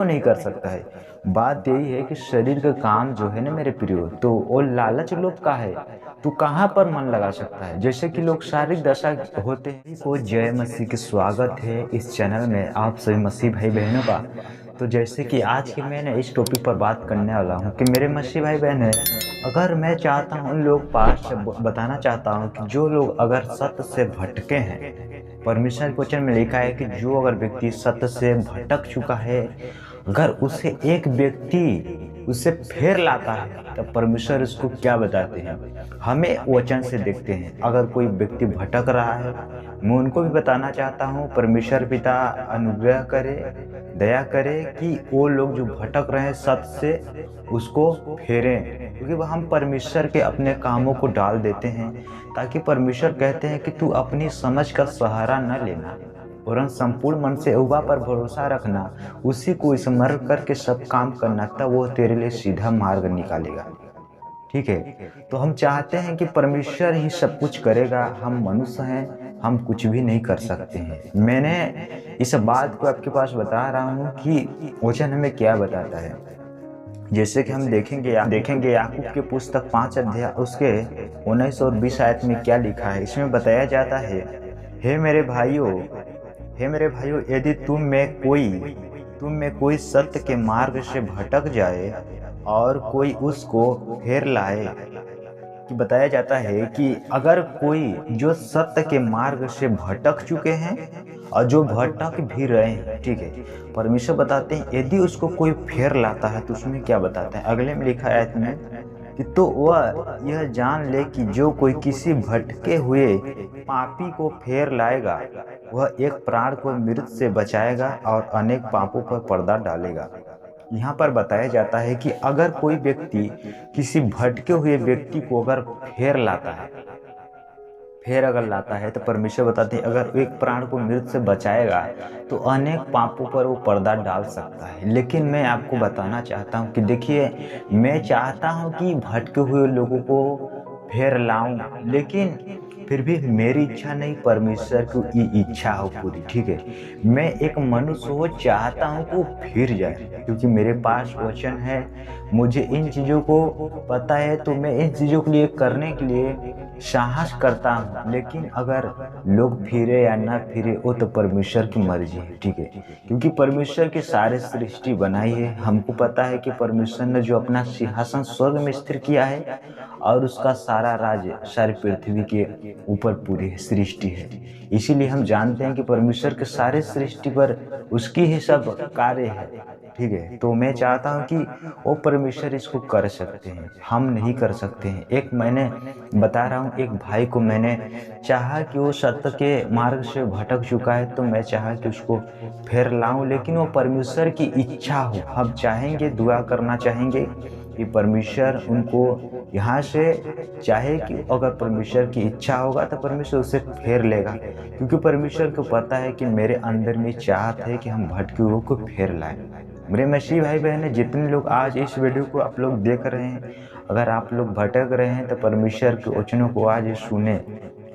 नहीं कर सकता है। बात यही है कि शरीर का काम जो है ना मेरे प्रियो, तो वो लालच लोभ का है। तू कहाँ पर मन लगा सकता है? जैसे कि लोग शारीरिक दशा होते हैं। को जय मसीह की स्वागत है इस चैनल में आप सभी मसीह भाई बहनों का। तो जैसे कि आज की मैं इस टॉपिक पर बात करने वाला हूँ कि मेरे मसीह भाई बहन है, अगर मैं चाहता हूँ उन लोग पास से बताना चाहता हूँ कि जो लोग अगर सत्य से भटके हैं, परमेश्वर के वचन में लिखा है कि जो अगर व्यक्ति सत्य से भटक चुका है, अगर उसे एक व्यक्ति उसे फिर लाता है तब परमेश्वर उसको क्या बताते हैं। हमें वचन से देखते हैं, अगर कोई व्यक्ति भटक रहा है, मैं उनको भी बताना चाहता हूँ परमेश्वर पिता अनुग्रह करे, दया करे कि वो लोग जो भटक रहे हैं सत्य से उसको फेरें, क्योंकि वह हम परमेश्वर के अपने कामों को डाल देते हैं, ताकि परमेश्वर कहते हैं कि तू अपनी समझ का सहारा न लेना वरन संपूर्ण मन से यहोवा पर भरोसा रखना, उसी को स्मरण करके सब काम करना, तब वो तेरे लिए सीधा मार्ग निकालेगा। ठीक है, तो हम चाहते हैं कि परमेश्वर ही सब कुछ करेगा, हम मनुष्य हैं, हम कुछ भी नहीं कर सकते हैं। मैंने इस बात को आपके पास बता रहा हूँ कि वचन हमें क्या बताता है। जैसे कि हम देखेंगे याकूब के पुस्तक 5 अध्याय उसके 19 और 20 आयत में क्या लिखा है। इसमें बताया जाता है, हे मेरे भाइयों, यदि तुम में कोई सत्य के मार्ग से भटक जाए और कोई उसको फेर लाए। कि बताया जाता है कि अगर कोई जो सत्य के मार्ग से भटक चुके हैं और जो भटक भी रहे हैं, ठीक है, परमेश्वर बताते हैं यदि उसको कोई फेर लाता है तो उसमें क्या बताते हैं। अगले में लिखा है इसमें कि तो वह यह जान ले कि जो कोई किसी भटके हुए पापी को फेर लाएगा, वह एक प्राण को मृत्यु से बचाएगा और अनेक पापों पर पर्दा डालेगा। यहाँ पर बताया जाता है कि अगर कोई व्यक्ति किसी भटके हुए व्यक्ति को अगर फेर अगर लाता है तो परमेश्वर बताते हैं अगर एक प्राण को मृत्यु से बचाएगा तो अनेक पापों पर वो पर्दा डाल सकता है। लेकिन मैं आपको बताना चाहता हूँ कि देखिए, मैं चाहता हूँ कि भटके हुए लोगों को फेर लाऊं, लेकिन फिर भी मेरी इच्छा नहीं, परमेश्वर की इच्छा हो पूरी। ठीक है, मैं एक मनुष्य हो चाहता हूँ कि वो फिर जाए, क्योंकि मेरे पास वचन है, मुझे इन चीज़ों को पता है, तो मैं इन चीज़ों के लिए करने के लिए साहस करता हूँ। लेकिन अगर लोग फिरे या ना फिरे वो तो परमेश्वर की मर्जी है। ठीक है, क्योंकि परमेश्वर की सारे सृष्टि बनाई है। हमको पता है कि परमेश्वर ने जो अपना सिंहासन स्वर्ग में स्थिर किया है और उसका सारा राज्य सारी पृथ्वी के ऊपर पूरी सृष्टि है। इसीलिए हम जानते हैं कि परमेश्वर के सारे सृष्टि पर उसकी ही सब कार्य है। ठीक है, तो मैं चाहता हूं कि वो परमेश्वर इसको कर सकते हैं, हम नहीं कर सकते हैं। एक मैंने बता रहा हूँ, एक भाई को मैंने चाहा कि वो सत्य के मार्ग से भटक चुका है, तो मैं चाहा कि उसको फिर लाऊं, लेकिन वो परमेश्वर की इच्छा हो। हम चाहेंगे, दुआ करना चाहेंगे कि परमेश्वर उनको यहाँ से चाहे कि अगर परमेश्वर की इच्छा होगा तो परमेश्वर उसे फेर लेगा, क्योंकि परमेश्वर को पता है कि मेरे अंदर में चाहत है कि हम भटके हुए को फेर लाएं। मेरे मसीह भाई बहन, जितने लोग आज इस वीडियो को आप लोग देख रहे हैं, अगर आप लोग भटक रहे हैं तो परमेश्वर के वचनों को आज सुने।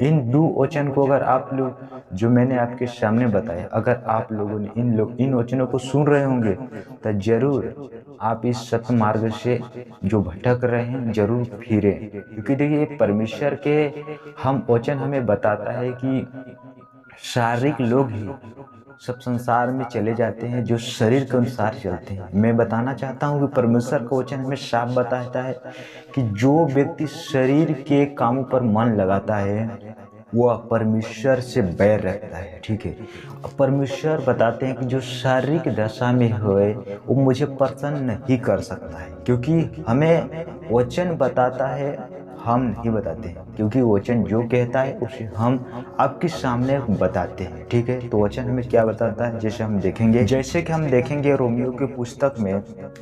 इन दो वचन को अगर आप लोग जो मैंने आपके सामने बताया, अगर आप लोगों ने इन वचनों को सुन रहे होंगे तो जरूर आप इस सत्य मार्ग से जो भटक रहे हैं जरूर फिरे। क्योंकि देखिए, परमेश्वर के हम वचन हमें बताता है कि शारीरिक लोग ही सब संसार में चले जाते हैं जो शरीर के अनुसार चलते हैं। मैं बताना चाहता हूँ कि परमेश्वर का वचन हमें साफ बताता है कि जो व्यक्ति शरीर के कामों पर मन लगाता है वह परमेश्वर से बैर रखता है। ठीक है, परमेश्वर बताते हैं कि जो शारीरिक दशा में होए वो मुझे प्रसन्न नहीं कर सकता है, क्योंकि हमें वचन बताता है, हम नहीं बताते हैं, क्योंकि वचन जो कहता है उसे हम आपके सामने बताते हैं। ठीक है, तो वचन हमें क्या बताता है, जैसे कि हम देखेंगे रोमियो की पुस्तक में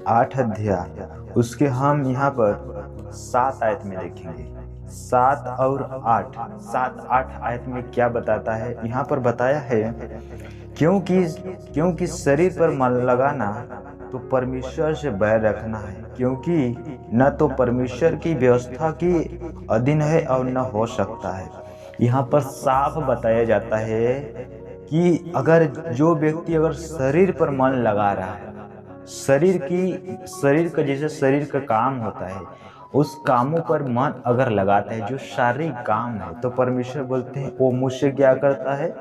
8 अध्याय उसके हम यहाँ पर 7 आयत में देखेंगे। 7 और 8 आयत में क्या बताता है। यहाँ पर बताया है, क्योंकि शरीर पर मन लगाना तो परमेश्वर से बैर रखना है, क्योंकि न तो परमेश्वर की व्यवस्था की अधीन है और न हो सकता है। यहाँ पर साफ बताया जाता है कि अगर जो व्यक्ति अगर शरीर पर मन लगा रहा है शरीर का जैसे शरीर का काम होता है, उस कामों पर मन अगर लगाता है, जो शारीरिक काम है, तो परमेश्वर बोलते हैं वो मुझसे क्या करता है,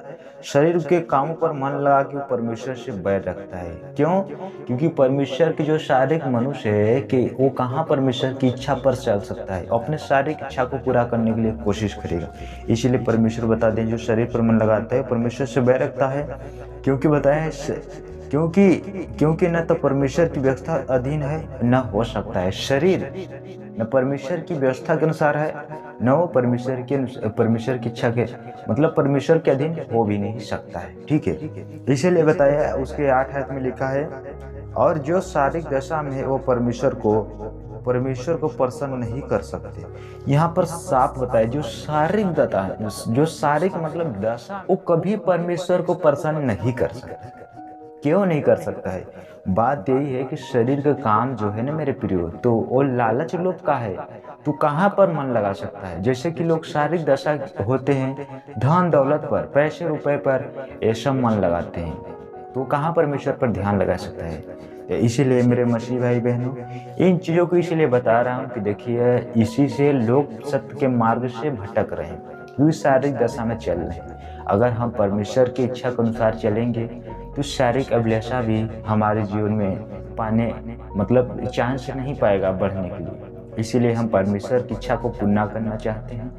शरीर के कामों पर मन लगा के वो परमेश्वर से बैर रखता है। क्यों? क्योंकि परमेश्वर की जो शारीरिक मनुष्य है कि वो कहाँ परमेश्वर की इच्छा पर चल सकता है, अपने शारीरिक इच्छा को पूरा करने के लिए कोशिश करेगा। इसीलिए परमेश्वर बता दें जो शरीर पर मन लगाता है परमेश्वर से बैर रखता है। क्योंकि बताया क्योंकि क्योंकि न तो परमेश्वर की व्यवस्था अधीन है न हो सकता है। शरीर न परमेश्वर की व्यवस्था के अनुसार है, न वो परमेश्वर की इच्छा के मतलब परमेश्वर के अधीन हो भी नहीं सकता है। ठीक है, इसीलिए बताया उसके 8 आयत में लिखा है, और जो शारीरिक दशा में है वो परमेश्वर को प्रसन्न नहीं कर सकते। यहाँ पर साफ बताया जो शारीरिक दशा है, जो शारीरिक मतलब दशा, वो कभी परमेश्वर को प्रसन्न नहीं कर सकता। क्यों नहीं कर सकता है? बात यही है कि शरीर का काम जो है ना मेरे प्रियो, तो वो लालच लोभ का है। तू कहाँ पर मन लगा सकता है? जैसे कि लोग शारीरिक दशा होते हैं, धन दौलत पर, पैसे रुपए पर ऐसा मन लगाते हैं, तो कहाँ परमेश्वर पर ध्यान लगा सकता है? इसीलिए मेरे मसीह भाई बहनों, इन चीज़ों को इसीलिए बता रहा हूँ कि देखिए इसी से लोग सत्य के मार्ग से भटक रहे हैं, क्योंकि शारीरिक दशा में चल रहे हैं। अगर हम परमेश्वर की इच्छा के अनुसार चलेंगे तो शारीरिक अभिलाषा भी हमारे जीवन में पाने मतलब चांस नहीं पाएगा बढ़ने के लिए। इसीलिए हम परमेश्वर की इच्छा को पूर्ण करना चाहते हैं।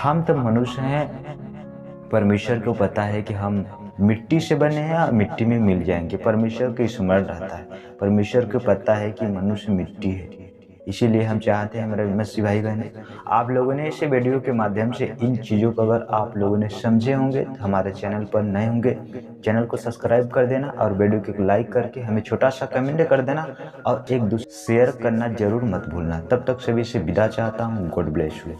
हम तो मनुष्य हैं, परमेश्वर को पता है कि हम मिट्टी से बने हैं और मिट्टी में मिल जाएंगे। परमेश्वर को स्मरण रहता है, परमेश्वर को पता है कि मनुष्य मिट्टी है। इसीलिए हम चाहते हैं मेरे मसीह भाई बहन, आप लोगों ने इस वीडियो के माध्यम से इन चीज़ों को अगर आप लोगों ने समझे होंगे, तो हमारे चैनल पर नए होंगे, चैनल को सब्सक्राइब कर देना और वीडियो को लाइक करके हमें छोटा सा कमेंट कर देना और एक दूसरे शेयर करना जरूर मत भूलना। तब तक सभी से विदा चाहता हूँ। God bless you.